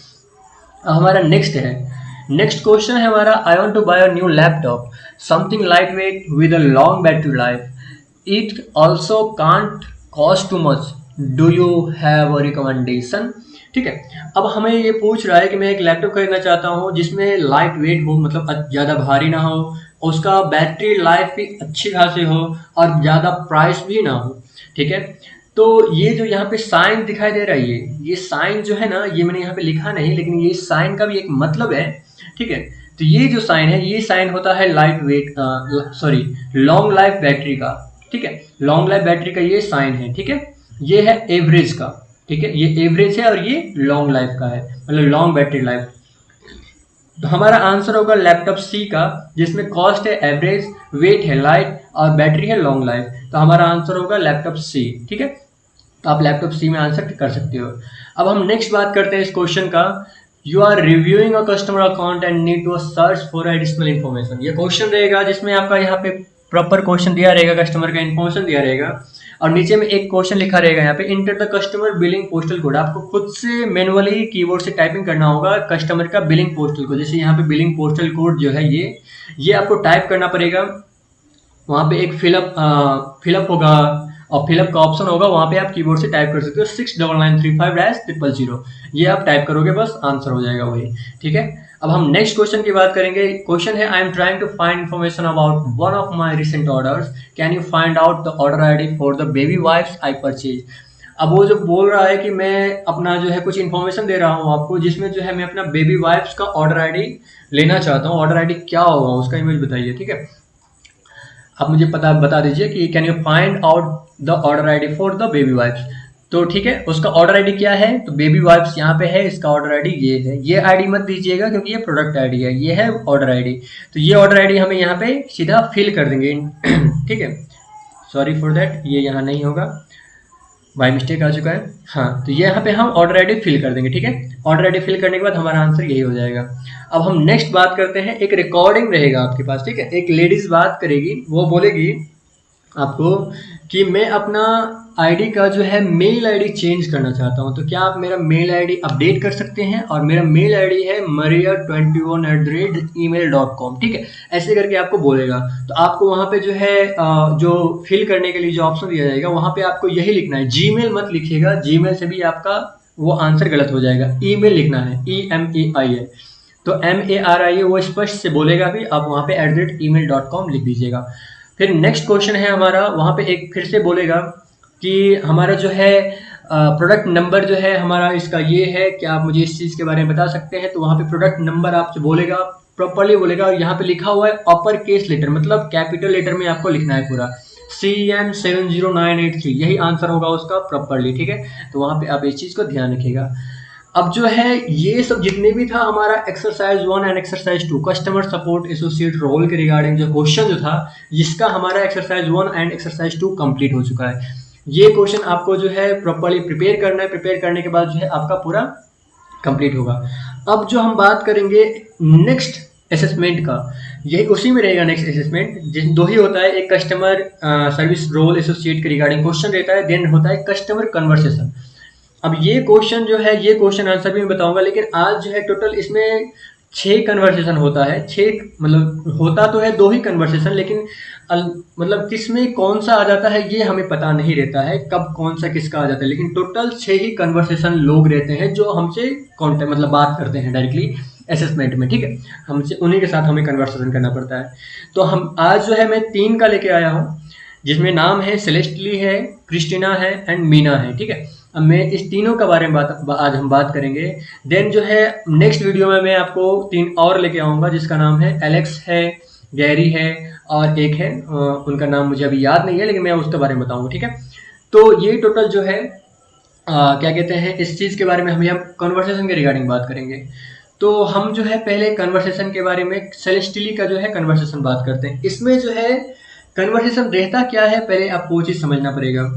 अब हमारा नेक्स्ट है, नेक्स्ट क्वेश्चन है हमारा, I want to buy a new laptop, something light weight with a long battery life, it also can't cost too much, do you have a recommendation. ठीक है। अब हमें ये पूछ रहा है कि मैं एक लैपटॉप खरीदना चाहता हूँ जिसमें लाइट वेट हो, मतलब ज़्यादा भारी ना हो, उसका बैटरी लाइफ भी अच्छी खासी हो और ज़्यादा प्राइस भी ना हो, ठीक है। तो ये जो यहाँ पे साइन दिखाई दे रहा है, ये साइन जो है ना, ये मैंने यहाँ पे लिखा नहीं, लेकिन ये साइन का भी एक मतलब है, ठीक है। तो ये जो साइन है, ये साइन होता है light weight, sorry, long life battery का, ठीक है। लॉन्ग लाइफ बैटरी का ये साइन है, ठीक है। ये है एवरेज का, ठीक है, ये एवरेज है और ये लॉन्ग लाइफ का है, मतलब लॉन्ग बैटरी लाइफ। तो हमारा आंसर होगा लैपटॉप सी का, जिसमें कॉस्ट है एवरेज, वेट है लाइट और बैटरी है लॉन्ग लाइफ। तो हमारा आंसर होगा लैपटॉप सी, ठीक है। तो आप लैपटॉप सी में आंसर कर सकते हो। अब हम नेक्स्ट बात करते हैं इस क्वेश्चन का, you are reviewing a customer account and need to search for additional information. ये क्वेश्चन रहेगा जिसमें आपका यहाँ पे प्रॉपर क्वेश्चन दिया रहेगा, कस्टमर का इन्फॉर्मेशन दिया रहेगा और नीचे में एक क्वेश्चन लिखा रहेगा यहाँ पे, enter the customer billing postal code. आपको खुद से मैनुअली कीबोर्ड से टाइपिंग करना होगा कस्टमर का बिलिंग पोस्टल कोड। जैसे यहाँ पे बिलिंग पोस्टल कोड जो है, ये आपको टाइप करना पड़ेगा। वहाँ पे एक फिलअप होगा और फिलअप का ऑप्शन होगा, वहाँ पे आप कीबोर्ड से टाइप कर सकते हो 6935-000। ये आप टाइप करोगे, बस आंसर हो जाएगा वही, ठीक है। अब हम नेक्स्ट क्वेश्चन की बात करेंगे। क्वेश्चन है, I am trying to find information about one of my recent orders, can you find out the order I D for the baby wipes I purchase. अब वो जो बोल रहा है कि मैं अपना जो है कुछ इन्फॉर्मेशन दे रहा हूँ आपको, जिसमें जो है मैं अपना बेबी वाइप्स का ऑर्डर आई डी लेना चाहता हूँ। ऑर्डर आई डी क्या होगा, उसका इमेज बताइए, ठीक है। आप मुझे बता दीजिए कि can you find out the order ID for the baby wipes. तो ठीक है, उसका ऑर्डर आईडी क्या है, तो बेबी वाइप्स यहाँ पे है, इसका ऑर्डर आईडी ये है। ये आईडी मत दीजिएगा क्योंकि ये प्रोडक्ट आईडी है, ये है ऑर्डर आईडी। तो ये ऑर्डर आईडी हमें यहाँ पे सीधा फिल कर देंगे, ठीक है। सॉरी फॉर दैट, ये यहाँ नहीं होगा, बाई मिस्टेक आ चुका है। हाँ, तो यहाँ पे हम ऑर्डर आईडी फिल कर देंगे, ठीक है। ऑर्डर आईडी फिल करने के बाद हमारा आंसर यही हो जाएगा। अब हम नेक्स्ट बात करते हैं, एक रिकॉर्डिंग रहेगा आपके पास, ठीक है। एक लेडीज बात करेगी, वो बोलेगी आपको कि मैं अपना आईडी का जो है मेल आईडी चेंज करना चाहता हूं, तो क्या आप मेरा मेल आईडी अपडेट कर सकते हैं। और मेरा मेल आईडी है maria21@gmail.com, ठीक है। ऐसे करके आपको बोलेगा, तो आपको वहां पे जो है जो फिल करने के लिए जो ऑप्शन दिया जाएगा, वहां पे आपको यही लिखना है, जीमेल मत लिखिएगा, जीमेल से भी आपका वो आंसर गलत हो जाएगा। ईमेल लिखना है, EMEI है। तो MARIA वो स्पष्ट से बोलेगा भी, आप वहाँ पे @email.com लिख दीजिएगा। फिर नेक्स्ट क्वेश्चन है हमारा, वहाँ पे एक फिर से बोलेगा कि हमारा जो है प्रोडक्ट नंबर जो है हमारा इसका ये है, क्या आप मुझे इस चीज़ के बारे में बता सकते हैं? तो वहाँ पे प्रोडक्ट नंबर आपसे बोलेगा, प्रॉपरली बोलेगा, और यहाँ पे लिखा हुआ है अपर केस लेटर, मतलब कैपिटल लेटर में आपको लिखना है पूरा, CM70983, यही आंसर होगा उसका प्रॉपरली, ठीक है। तो वहाँ पे आप इस चीज़ को ध्यान रखिएगा। अब जो है ये सब जितने भी था हमारा exercise 1 and exercise 2 customer support associate role के रिगार्डिंग जो क्वेश्चन जो था, जिसका हमारा एक्सरसाइज 1 एंड एक्सरसाइज 2 कंप्लीट हो चुका है। ये क्वेश्चन आपको जो है प्रॉपरली प्रिपेयर करना है, प्रिपेयर करने के बाद जो है आपका पूरा कंप्लीट होगा। अब जो हम बात करेंगे नेक्स्ट असेसमेंट का, यही उसी में रहेगा नेक्स्ट असेसमेंट, जिस दो ही होता है, एक कस्टमर सर्विस रोल एसोसिएट के रिगार्डिंग क्वेश्चन रहता है, देन होता है कस्टमर कन्वर्सेशन। अब ये क्वेश्चन जो है, ये क्वेश्चन आंसर भी मैं बताऊंगा, लेकिन आज जो है टोटल इसमें 6 कन्वर्सेशन होता है। 6 मतलब होता तो है 2 ही कन्वर्सेशन, लेकिन मतलब किसमें कौन सा आ जाता है ये हमें पता नहीं रहता है, कब कौन सा किसका आ जाता है, लेकिन टोटल 6 ही कन्वर्सेशन लोग रहते हैं जो हमसे कॉन्टेक्ट मतलब बात करते हैं डायरेक्टली असेसमेंट में, ठीक है। हमसे उन्हीं के साथ हमें कन्वर्सेशन करना पड़ता है। तो हम आज जो है मैं 3 का लेके आया हूँ, जिसमें नाम है सेलेस्टली है, क्रिस्टीना है एंड मीना है, ठीक है। अब मैं इस तीनों के बारे में आज हम बात करेंगे। देन जो है नेक्स्ट वीडियो में मैं आपको 3 और लेके आऊँगा, जिसका नाम है एलेक्स है, गैरी है और एक है उनका नाम मुझे अभी याद नहीं है, लेकिन मैं उसके बारे में बताऊँगा, ठीक है। तो ये टोटल जो है क्या कहते हैं, इस चीज़ के बारे में हम कन्वर्सेशन के रिगार्डिंग बात करेंगे। तो हम जो है पहले कन्वर्सेशन के बारे में सेलेस्टिली का जो है कन्वर्सेशन बात करते हैं। इसमें जो है कन्वर्सेशन रहता क्या है, पहले आपको वो चीज़ समझना पड़ेगा।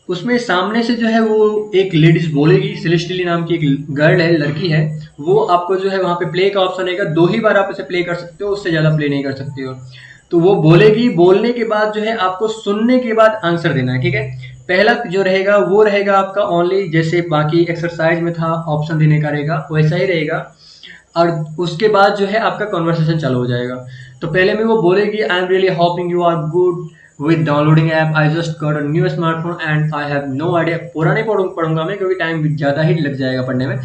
उसमें सामने से जो है वो एक लेडीज बोलेगी, सेलेस्टिली नाम की एक गर्ल है, लड़की है, वो आपको जो है वहाँ पे प्ले का ऑप्शन रहेगा, 2 ही बार आप इसे प्ले कर सकते हो, उससे ज़्यादा प्ले नहीं कर सकते हो। तो वो बोलेगी, बोलने के बाद जो है आपको सुनने के बाद आंसर देना है, ठीक है। पहला जो रहेगा वो रहेगा आपका ओनली, जैसे बाकी एक्सरसाइज में था ऑप्शन देने का रहेगा, वैसा ही रहेगा, और उसके बाद जो है आपका कन्वर्सेशन चालू हो जाएगा। तो पहले में वो बोलेगी, I am really hoping you are good with downloading app, I just got a new smartphone and I have no idea. पूरा नहीं पढ़ूंगा मैं, क्योंकि टाइम ज़्यादा ही लग जाएगा पढ़ने में।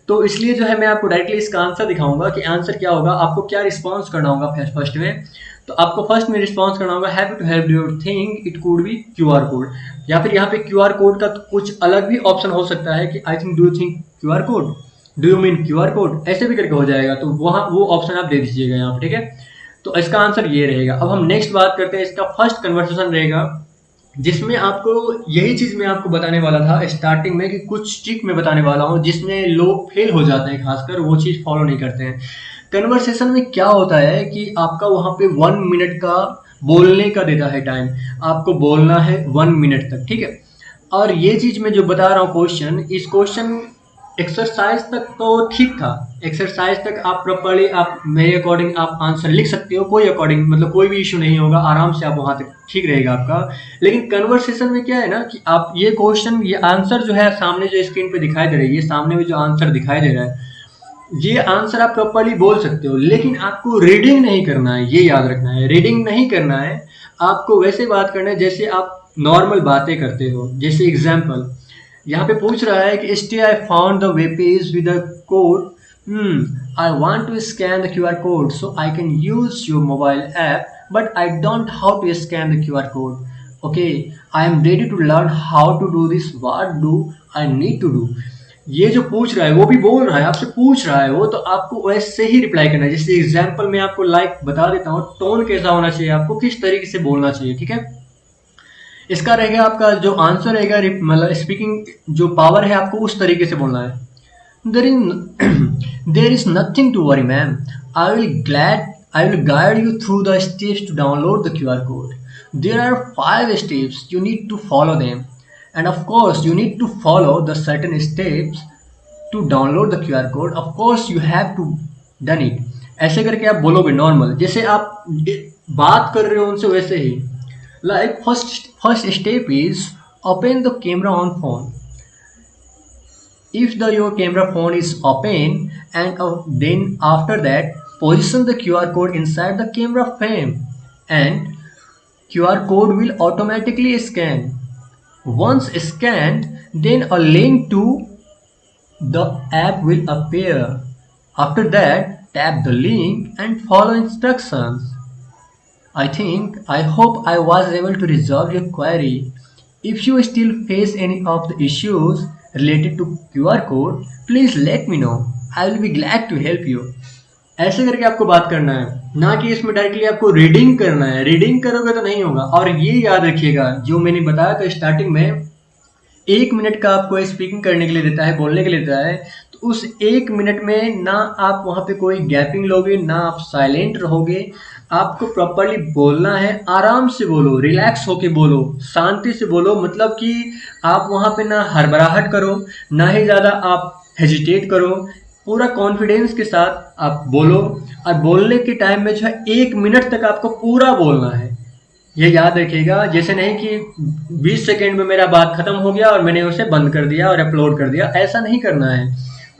तो इसलिए जो है मैं आपको डायरेक्टली इसका आंसर दिखाऊंगा कि आंसर क्या होगा, आपको क्या रिस्पॉन्स करना होगा फर्स्ट में। तो आपको फर्स्ट में रिस्पॉन्स करना होगा, happy to help your thing, it could be QR code, या फिर यहाँ पे QR कोड का तो कुछ अलग भी ऑप्शन हो सकता है कि I think do you think QR code, do you mean QR code, ऐसे भी करके हो जाएगा। तो वहाँ वो ऑप्शन आप दे दीजिएगा यहाँ पे, ठीक है। तो इसका आंसर ये रहेगा। अब हम नेक्स्ट बात करते हैं, इसका फर्स्ट कन्वर्सेशन रहेगा, जिसमें आपको यही चीज़ मैं आपको बताने वाला था स्टार्टिंग में, कि कुछ ट्रिक मैं बताने वाला हूँ जिसमें लोग फेल हो जाते हैं, खासकर वो चीज़ फॉलो नहीं करते हैं। कन्वर्सेशन में क्या होता है कि आपका वहाँ पे 1 मिनट का बोलने का देता है टाइम, आपको बोलना है 1 मिनट तक, ठीक है। और ये चीज़ मैं जो बता रहा हूँ क्वेश्चन, इस क्वेश्चन एक्सरसाइज तक तो ठीक था, एक्सरसाइज तक आप प्रॉपरली आप मेरे अकॉर्डिंग आप आंसर लिख सकते हो, कोई अकॉर्डिंग मतलब कोई भी इशू नहीं होगा, आराम से आप वहाँ तक ठीक रहेगा आपका। लेकिन कन्वर्सेशन में क्या है ना, कि आप ये क्वेश्चन, ये आंसर जो है सामने जो स्क्रीन पे दिखाई दे रही है, ये सामने में जो आंसर दिखाई दे रहा है, ये आंसर आप प्रॉपरली बोल सकते हो, लेकिन आपको रीडिंग नहीं करना है, ये याद रखना है, रीडिंग नहीं करना है। आपको वैसे बात करना है जैसे आप नॉर्मल बातें करते हो। जैसे एग्जाम्पल यहाँ पे पूछ रहा है कि stay I found the web page with the code, I want to scan the QR code so I can use your mobile app, but I don't how to scan the QR code, okay, I am ready to learn how to do this, what do I need to do. ये जो पूछ रहा है वो भी बोल रहा है, आपसे पूछ रहा है वो, तो आपको वैसे ही रिप्लाई करना है। जैसे एग्जाम्पल में आपको बता देता हूँ, टोन कैसा होना चाहिए, आपको किस तरीके से बोलना चाहिए, ठीक है। इसका रहेगा आपका जो आंसर रहेगा, मतलब स्पीकिंग जो पावर है, आपको उस तरीके से बोलना है। There is there is nothing to worry ma'am, I will guide you through the steps to download the QR code, there are 5 steps you need to follow them, and of course you need to follow the certain steps to download the QR code, of course you have to done it। ऐसे करके आप बोलोगे normal, जैसे आप बात कर रहे हो उनसे वैसे ही। Like first step is open the camera on phone, if your camera phone is open, and then after that position the QR code inside the camera frame, and QR code will automatically scan. Once scanned, then a link to the app will appear. After that, Tap the link and follow instructions. I hope I was able to resolve your query. If you still face any of the issues related to QR code, please let me know. I will be glad to help you. ऐसे करके आपको बात करना है, ना कि इसमें directly आपको रीडिंग करना है। रीडिंग करोगे तो नहीं होगा। और ये याद रखिएगा, जो मैंने बताया था स्टार्टिंग में, 1 मिनट का आपको स्पीकिंग करने के लिए देता है, बोलने के लिए देता है। तो उस 1 मिनट में ना आप वहाँ पे कोई गैपिंग लोगे, ना आप साइलेंट रहोगे। आपको प्रॉपरली बोलना है, आराम से बोलो, रिलैक्स होके बोलो, शांति से बोलो। मतलब कि आप वहाँ पे ना हड़बड़ाहट करो, ना ही ज़्यादा आप हेजिटेट करो। पूरा कॉन्फिडेंस के साथ आप बोलो। और बोलने के टाइम में जो है 1 मिनट तक आपको पूरा बोलना है। ये याद रखिएगा, जैसे नहीं कि 20 सेकेंड में मेरा बात खत्म हो गया और मैंने उसे बंद कर दिया और अपलोड कर दिया। ऐसा नहीं करना है।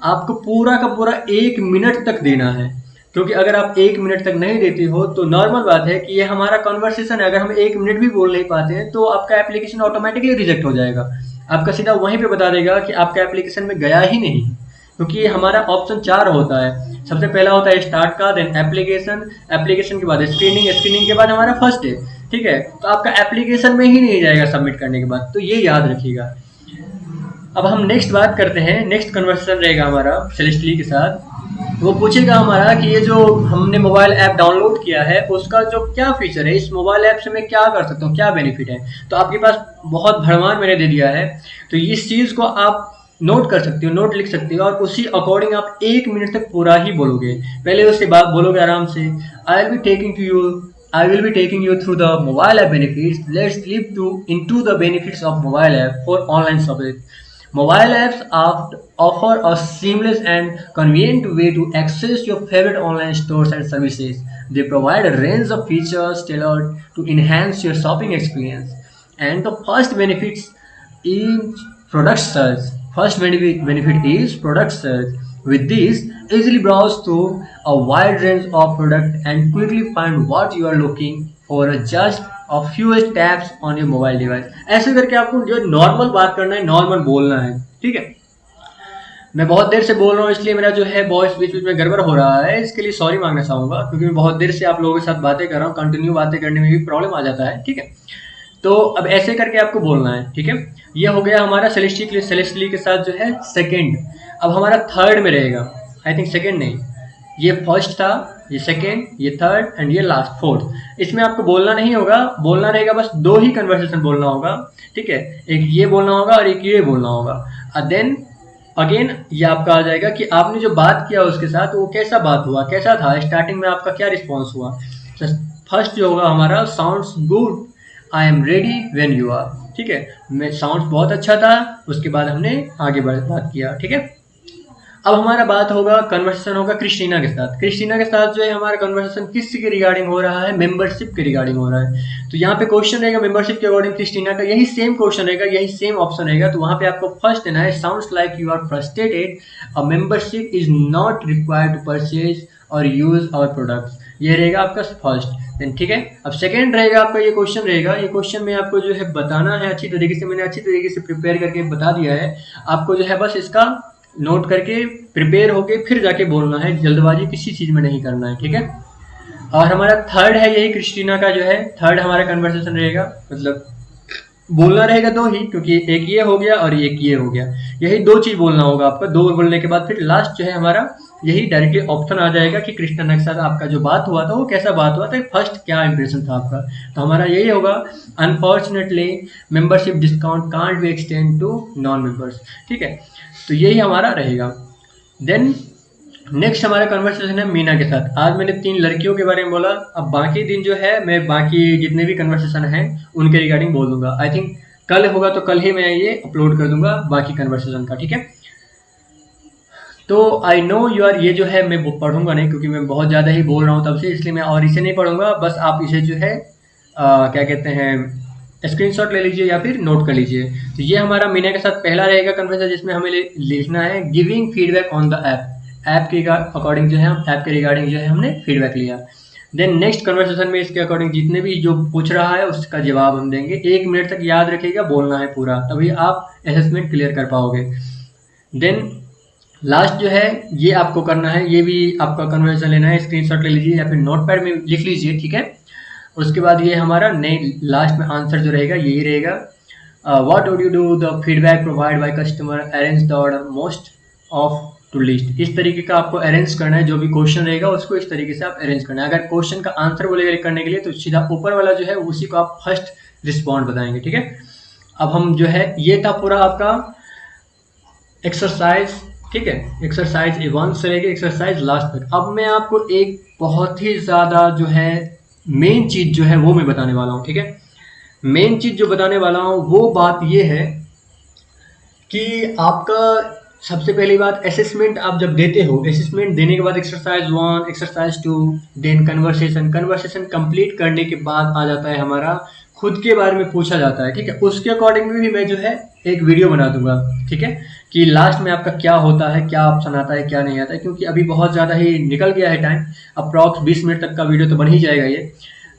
आपको पूरा का पूरा 1 मिनट तक देना है। क्योंकि अगर आप 1 मिनट तक नहीं देते हो तो नॉर्मल बात है कि ये हमारा कन्वर्सेशन है। अगर हम 1 मिनट भी बोल नहीं पाते हैं तो आपका एप्लीकेशन ऑटोमेटिकली रिजेक्ट हो जाएगा। आपका सीधा वहीं पे बता देगा कि आपका एप्लीकेशन में गया ही नहीं। क्योंकि ये हमारा ऑप्शन 4 होता है। सबसे पहला होता है स्टार्ट का, देन एप्लीकेशन, एप्लीकेशन के बाद स्क्रीनिंग, स्क्रीनिंग के बाद हमारा फर्स्ट डे। ठीक है, तो आपका एप्लीकेशन में ही नहीं जाएगा सबमिट करने के बाद। तो ये याद रखिएगा। अब हम नेक्स्ट बात करते हैं। नेक्स्ट कन्वर्सेशन रहेगा हमारा सेलेस्टली के साथ। वो पूछेगा हमारा कि ये जो हमने मोबाइल ऐप डाउनलोड किया है उसका जो क्या फीचर है, इस मोबाइल ऐप से मैं क्या कर सकता हूँ, क्या बेनिफिट है। तो आपके पास बहुत भरमार मैंने दे दिया है। तो इस चीज़ को आप नोट कर सकते हो, नोट लिख सकते हो, और उसी अकॉर्डिंग आप 1 मिनट तक पूरा ही बोलोगे। पहले उससे बात बोलोगे आराम से। I will be taking to you I will be taking you through the mobile app benefits. Let's leap into the benefits of mobile app for online shopping. Mobile apps offer a seamless and convenient way to access your favorite online stores and services. They provide a range of features tailored to enhance your shopping experience. And the first benefits is product search. First benefit is product search. With this, easily browse through a wide range of products and quickly find what you are looking for just a few taps on your mobile device. ऐसे करके आपको जो normal बात करना है, normal बोलना है। ठीक है, मैं बहुत देर से बोल रहा हूँ इसलिए मेरा जो है वॉइस बीच बीच में गड़बड़ हो रहा है। इसके लिए सॉरी मांगना चाहूँगा, क्योंकि मैं बहुत देर से आप लोगों के साथ बातें कर रहा हूँ। कंटिन्यू बातें करने में भी प्रॉब्लम आ जाता है। ठीक है, तो अब ऐसे करके आपको बोलना है। ठीक है, ये हो गया हमारा सेलेस्टली के साथ जो है सेकंड। अब हमारा थर्ड में रहेगा। आई थिंक सेकंड नहीं, ये फर्स्ट था, ये सेकंड, ये थर्ड एंड ये लास्ट फोर्थ। इसमें आपको बोलना नहीं होगा, बोलना रहेगा बस 2 ही कन्वर्सेशन बोलना होगा। ठीक है, एक ये बोलना होगा और एक ये बोलना होगा। और देन अगेन ये आपका आ जाएगा कि आपने जो बात किया उसके साथ वो कैसा बात हुआ, कैसा था, स्टार्टिंग में आपका क्या रिस्पॉन्स हुआ। फर्स्ट जो होगा हमारा, sounds good, I am ready when you are. ठीक है, मैं साउंड बहुत अच्छा था। उसके बाद हमने आगे बात किया। ठीक है, अब हमारा बात होगा, कन्वर्सेशन होगा क्रिस्टीना के साथ। क्रिस्टीना के साथ जो है हमारा कन्वर्सेशन किस के रिगार्डिंग हो रहा है, मेंबरशिप के रिगार्डिंग हो रहा है। तो यहाँ पे क्वेश्चन रहेगा मेंबरशिप के अकॉर्डिंग क्रिस्टीना का, यही सेम क्वेश्चन रहेगा, यही सेम ऑप्शन रहेगा। तो वहाँ पे आपको फर्स्ट देना है, sounds like you are frustrated, a membership is not required to purchase और यूज आवर प्रोडक्ट्स। ये रहेगा आपका फर्स्ट। देन ठीक है, अब सेकंड रहेगा आपका, ये क्वेश्चन रहेगा। ये क्वेश्चन में आपको जो है बताना है अच्छी तरीके से, मैंने अच्छी तरीके से प्रिपेयर करके बता दिया है। आपको जो है बस इसका नोट करके प्रिपेयर होके फिर जाके बोलना है। जल्दबाजी किसी चीज़ में नहीं करना है। ठीक है, और हमारा थर्ड है यही क्रिस्टीना का जो है थर्ड हमारा कन्वर्सेशन रहेगा। मतलब बोलना रहेगा 2 ही, क्योंकि एक ये हो गया और एक ये हो गया। यही 2 चीज़ बोलना होगा आपका। 2 बोलने के बाद फिर लास्ट जो है हमारा यही डायरेक्टली ऑप्शन आ जाएगा कि क्रिस्टीना के साथ आपका जो बात हुआ था वो कैसा बात हुआ था, फर्स्ट क्या इंप्रेशन था आपका। तो हमारा यही होगा, unfortunately membership discount can't be extend to non members. ठीक है, तो यही हमारा रहेगा। देन नेक्स्ट हमारा कन्वर्सेशन है मीना के साथ। आज मैंने 3 लड़कियों के बारे में बोला। अब बाकी दिन जो है मैं बाकी जितने भी कन्वर्सेशन हैं उनके रिगार्डिंग बोल दूंगा। आई थिंक कल होगा तो कल ही मैं ये अपलोड कर दूंगा बाकी कन्वर्सेशन का। ठीक है, तो आई नो यू आर, ये जो है मैं पढ़ूंगा नहीं क्योंकि मैं बहुत ज़्यादा ही बोल रहा हूँ तब से, इसलिए मैं और इसे नहीं पढ़ूंगा। बस आप इसे जो है क्या कहते हैं, स्क्रीनशॉट ले लीजिए या फिर नोट कर लीजिए। तो ये हमारा मीना के साथ पहला रहेगा कन्वर्सेशन, जिसमें हमें लिखना है giving feedback on the app के अकॉर्डिंग जो है हम ऐप के रिगार्डिंग जो है हमने फीडबैक लिया। देन नेक्स्ट कन्वर्सेशन में इसके अकॉर्डिंग जितने भी जो पूछ रहा है उसका जवाब हम देंगे। 1 मिनट तक याद रखिएगा बोलना है पूरा, तभी आप असेसमेंट क्लियर कर पाओगे। देन लास्ट जो है ये आपको करना है, ये भी आपका कन्वर्जन लेना है, स्क्रीनशॉट ले लीजिए या फिर नोटपैड में लिख लीजिए, ठीक है। उसके बाद ये हमारा नई लास्ट में आंसर जो रहेगा यही रहेगा, what would you do the feedback provide by customer arrange the order most of to list. इस तरीके का आपको अरेंज करना है, जो भी क्वेश्चन रहेगा उसको इस तरीके से आप अरेंज करना है। अगर क्वेश्चन का आंसर बोलेगा करने के लिए तो सीधा ऊपर वाला जो है उसी को आप फर्स्ट रिस्पॉन्ड बताएंगे, ठीक है। अब हम जो है ये था पूरा आपका एक्सरसाइज, ठीक है। एक्सरसाइज A1 से लेके एक्सरसाइज लास्ट तक। अब मैं आपको एक बहुत ही ज़्यादा जो है मेन चीज़ जो है वो मैं बताने वाला हूँ, ठीक है। मेन चीज़ जो बताने वाला हूँ वो बात ये है कि आपका सबसे पहली बात असेसमेंट आप जब देते हो, असेसमेंट देने के बाद exercise 1, exercise 2, then conversation, conversation complete करने के बाद आ जाता है हमारा खुद के बारे में पूछा जाता है, ठीक है। उसके अकॉर्डिंग भी मैं जो है एक वीडियो बना दूंगा, ठीक है, कि लास्ट में आपका क्या होता है, क्या ऑप्शन आता है, क्या नहीं आता है, क्योंकि अभी बहुत ज़्यादा ही निकल गया है टाइम, अप्रॉक्स 20 मिनट तक का वीडियो तो बन ही जाएगा ये।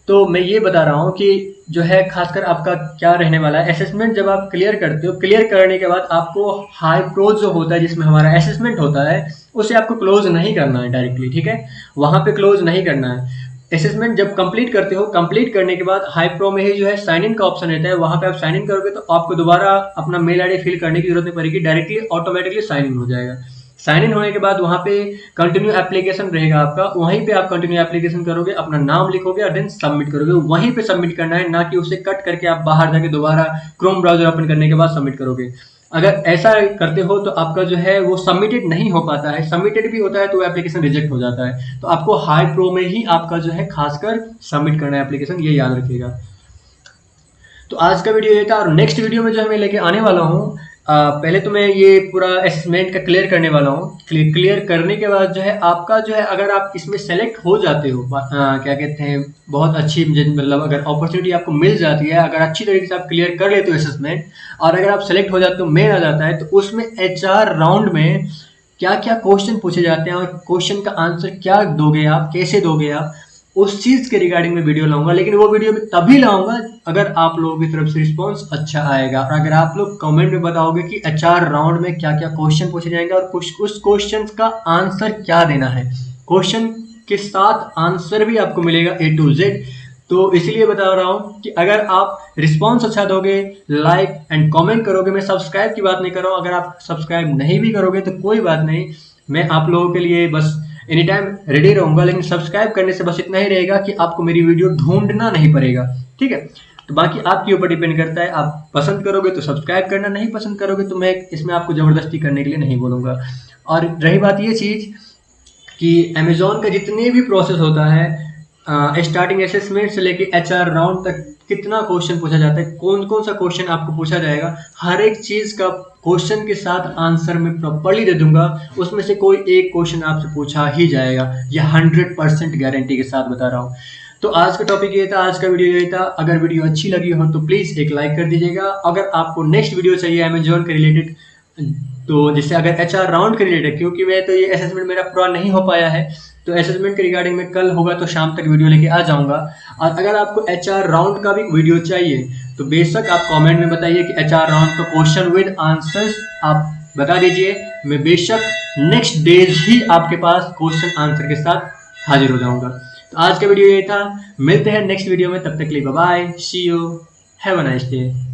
तो मैं ये बता रहा हूँ कि जो है खासकर आपका क्या रहने वाला है, असेसमेंट जब आप क्लियर करते हो, क्लियर करने के बाद आपको हाई प्रोज जो होता है जिसमें हमारा असेसमेंट होता है उसे आपको क्लोज नहीं करना है डायरेक्टली, ठीक है। वहां पे क्लोज नहीं करना है। असेसमेंट जब कंप्लीट करते हो, कंप्लीट करने के बाद हाई प्रो में ही जो है साइन इन का ऑप्शन रहता है, वहां पे आप साइन इन करोगे तो आपको दोबारा अपना मेल आईडी फिल करने की जरूरत नहीं पड़ेगी, डायरेक्टली ऑटोमेटिकली साइन इन हो जाएगा। साइन इन होने के बाद वहां पे कंटिन्यू एप्लीकेशन रहेगा आपका, वहीं पे आप कंटिन्यू एप्लीकेशन करोगे, अपना नाम लिखोगे और देन सबमिट करोगे। वहीं पे सबमिट करना है, ना कि उसे कट करके आप बाहर जाके दोबारा क्रोम ब्राउजर ओपन करने के बाद सबमिट करोगे। अगर ऐसा करते हो तो आपका जो है वो सबमिटेड नहीं हो पाता है, सबमिटेड भी होता है तो एप्लीकेशन रिजेक्ट हो जाता है। तो आपको हाई प्रो में ही आपका जो है खासकर सबमिट करना है एप्लीकेशन, ये याद रखिएगा। तो आज का वीडियो ये था, और नेक्स्ट वीडियो में जो है मैं लेके आने वाला हूँ, पहले तो मैं ये पूरा असेसमेंट का क्लियर करने वाला हूँ। क्लियर करने के बाद जो है आपका जो है अगर आप इसमें सेलेक्ट हो जाते हो, क्या कहते हैं, बहुत अच्छी मतलब अगर अपॉर्चुनिटी आपको मिल जाती है, अगर अच्छी तरीके से आप क्लियर कर लेते हो असेसमेंट, और अगर आप सेलेक्ट हो जाते हो, मेल आ जाता है, तो उसमें HR राउंड में क्या क्या क्वेश्चन पूछे जाते हैं और क्वेश्चन का आंसर क्या दोगे आप, कैसे दोगे आप, उस चीज के रिगार्डिंग में वीडियो लाऊंगा। लेकिन वो वीडियो मैं तभी लाऊंगा अगर आप लोगों की तरफ से रिस्पांस अच्छा आएगा, और अगर आप लोग कमेंट में बताओगे कि HR राउंड में क्या क्या क्वेश्चन पूछे जाएंगे और कुछ उस क्वेश्चन का आंसर क्या देना है, क्वेश्चन के साथ आंसर भी आपको मिलेगा A to Z। तो इसलिए बता रहा हूँ कि अगर आप रिस्पांस अच्छा दोगे, लाइक एंड कमेंट करोगे, मैं सब्सक्राइब की बात नहीं कर रहा हूँ, अगर आप सब्सक्राइब नहीं भी करोगे तो कोई बात नहीं, मैं आप लोगों के लिए बस एनी टाइम रेडी रहूंगा। लेकिन सब्सक्राइब करने से बस इतना ही रहेगा कि आपको मेरी वीडियो ढूंढना नहीं पड़ेगा, ठीक है। तो बाकी आपके ऊपर डिपेंड करता है, आप पसंद करोगे तो सब्सक्राइब करना, नहीं पसंद करोगे तो मैं इसमें आपको जबरदस्ती करने के लिए नहीं बोलूंगा। और रही बात ये चीज कि अमेजोन का जितने भी प्रोसेस होता है, स्टार्टिंग असेसमेंट से लेके HR राउंड तक कितना क्वेश्चन पूछा जाता है, कौन कौन सा क्वेश्चन आपको पूछा जाएगा, हर एक चीज का क्वेश्चन के साथ आंसर मैं प्रॉपरली दे दूंगा। उसमें से कोई एक क्वेश्चन आपसे पूछा ही जाएगा, ये 100% गारंटी के साथ बता रहा हूँ। तो आज का टॉपिक ये था, आज का वीडियो ये था। अगर वीडियो अच्छी लगी हो तो प्लीज एक लाइक कर दीजिएगा। अगर आपको नेक्स्ट वीडियो चाहिए अमेजोन के रिलेटेड, तो जैसे अगर HR राउंड के रिलेटेड, क्योंकि मैं तो ये असेसमेंट मेरा पूरा नहीं हो पाया है, तो असेसमेंट के रिगार्डिंग में कल होगा तो शाम तक वीडियो लेके आ जाऊंगा। और अगर आपको HR राउंड का भी वीडियो चाहिए तो बेशक आप कमेंट में बताइए कि HR राउंड का क्वेश्चन विद आंसर्स आप बता दीजिए, मैं बेशक नेक्स्ट डेज ही आपके पास क्वेश्चन आंसर के साथ हाजिर हो जाऊंगा। तो आज का वीडियो ये था, मिलते हैं नेक्स्ट वीडियो में, तब तक के लिए bye bye, see you, have a nice day.